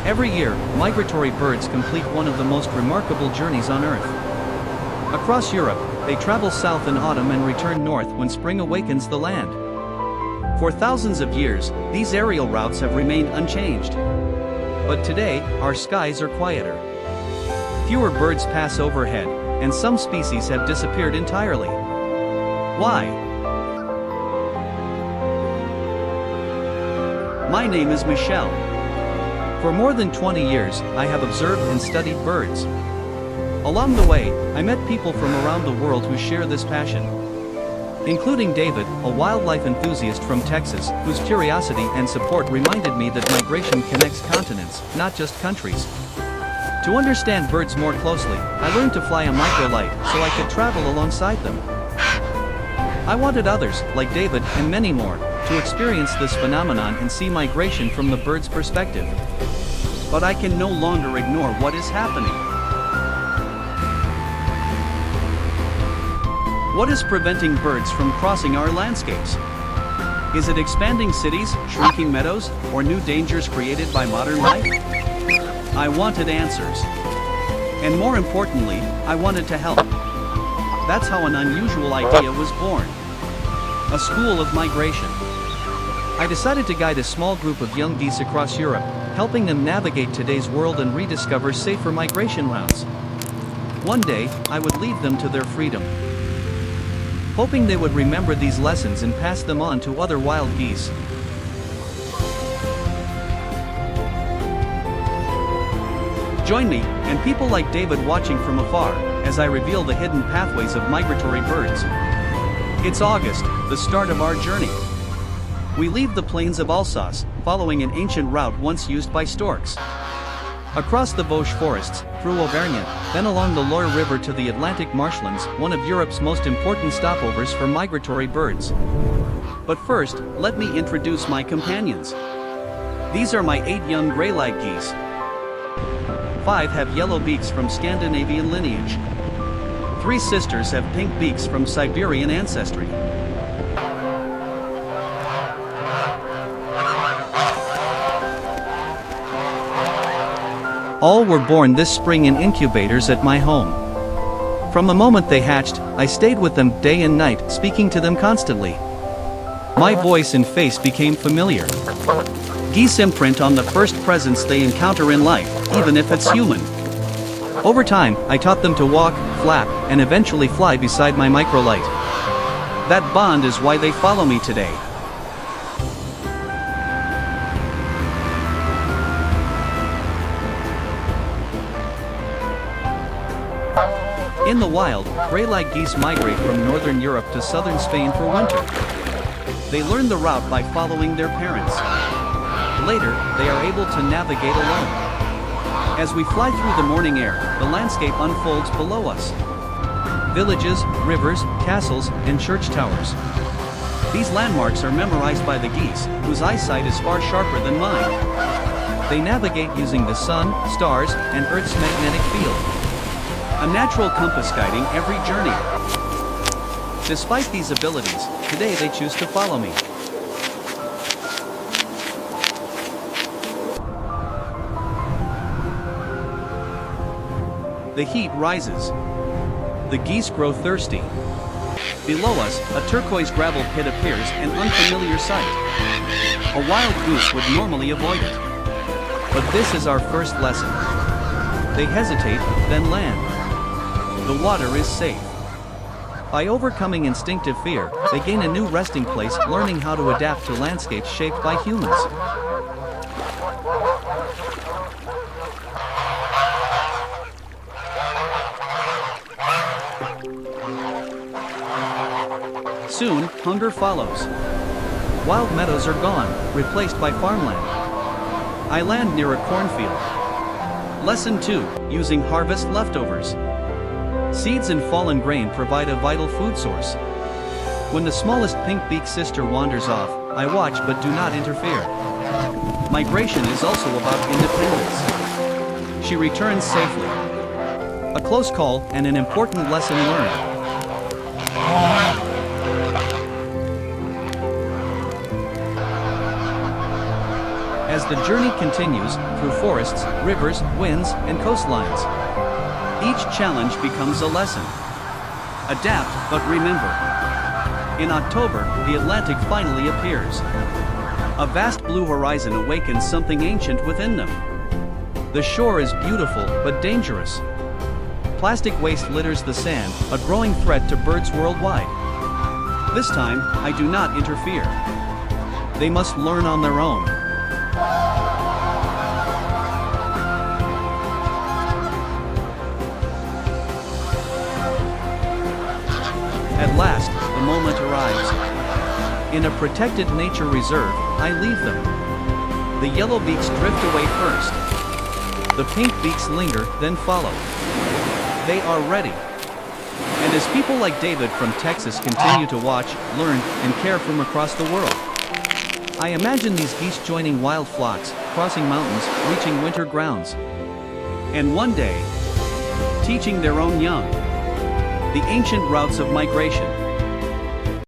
Every year, migratory birds complete one of the most remarkable journeys on Earth. Across Europe, they travel south in autumn and return north when spring awakens the land. For thousands of years, these aerial routes have remained unchanged. But today, our skies are quieter. Fewer birds pass overhead, and some species have disappeared entirely. Why? My name is Michel. For more than 20 years, I have observed and studied birds. Along the way, I met people from around the world who share this passion, including David, a wildlife enthusiast from Texas, whose curiosity and support reminded me that migration connects continents, not just countries. To understand birds more closely, I learned to fly a microlight so I could travel alongside them. I wanted others, like David and many more, to experience this phenomenon and see migration from the bird's perspective. But I can no longer ignore what is happening. What is preventing birds from crossing our landscapes? Is it expanding cities, shrinking meadows, or new dangers created by modern life? I wanted answers. And more importantly, I wanted to help. That's how an unusual idea was born. A school of migration. I decided to guide a small group of young geese across Europe, helping them navigate today's world and rediscover safer migration routes. One day, I would leave them to their freedom, hoping they would remember these lessons and pass them on to other wild geese. Join me, and people like David watching from afar, as I reveal the hidden pathways of migratory birds. It's August, the start of our journey. We leave the plains of Alsace, following an ancient route once used by storks. Across the Vosges forests, through Auvergne, then along the Loire River to the Atlantic marshlands, one of Europe's most important stopovers for migratory birds. But first, let me introduce my companions. These are my 8 young grey-lag geese. 5 have yellow beaks from Scandinavian lineage. 3 sisters have pink beaks from Siberian ancestry. All were born this spring in incubators at my home. From the moment they hatched, I stayed with them day and night, speaking to them constantly. My voice and face became familiar. Geese imprint on the first presence they encounter in life, even if it's human. Over time, I taught them to walk, flap, and eventually fly beside my microlight. That bond is why they follow me today. In the wild, grey-lag geese migrate from northern Europe to southern Spain for winter. They learn the route by following their parents. Later, they are able to navigate alone. As we fly through the morning air, the landscape unfolds below us. Villages, rivers, castles, and church towers. These landmarks are memorized by the geese, whose eyesight is far sharper than mine. They navigate using the sun, stars, and Earth's magnetic field. A natural compass guiding every journey. Despite these abilities, today they choose to follow me. The heat rises. The geese grow thirsty. Below us, a turquoise gravel pit appears, an unfamiliar sight. A wild goose would normally avoid it. But this is our first lesson. They hesitate, then land. The water is safe. By overcoming instinctive fear, they gain a new resting place, learning how to adapt to landscapes shaped by humans. Soon, hunger follows. Wild meadows are gone, replaced by farmland. I land near a cornfield. Lesson 2, using harvest leftovers. Seeds and fallen grain provide a vital food source. When the smallest pink-beaked sister wanders off, I watch but do not interfere. Migration is also about independence. She returns safely. A close call and an important lesson learned. As The journey continues through forests, rivers, winds, and coastlines. Each challenge becomes a lesson. Adapt, but remember. In October, the Atlantic finally appears. A vast blue horizon awakens something ancient within them. The shore is beautiful, but dangerous. Plastic waste litters the sand, a growing threat to birds worldwide. This time, I do not interfere. They must learn on their own. At last, the moment arrives. In a protected nature reserve, I leave them. The yellow beaks drift away first. The pink beaks linger, then follow. They are ready. And as people like David from Texas continue to watch, learn, and care from across the world, I imagine these geese joining wild flocks, crossing mountains, reaching winter grounds. And one day, teaching their own young the ancient routes of migration.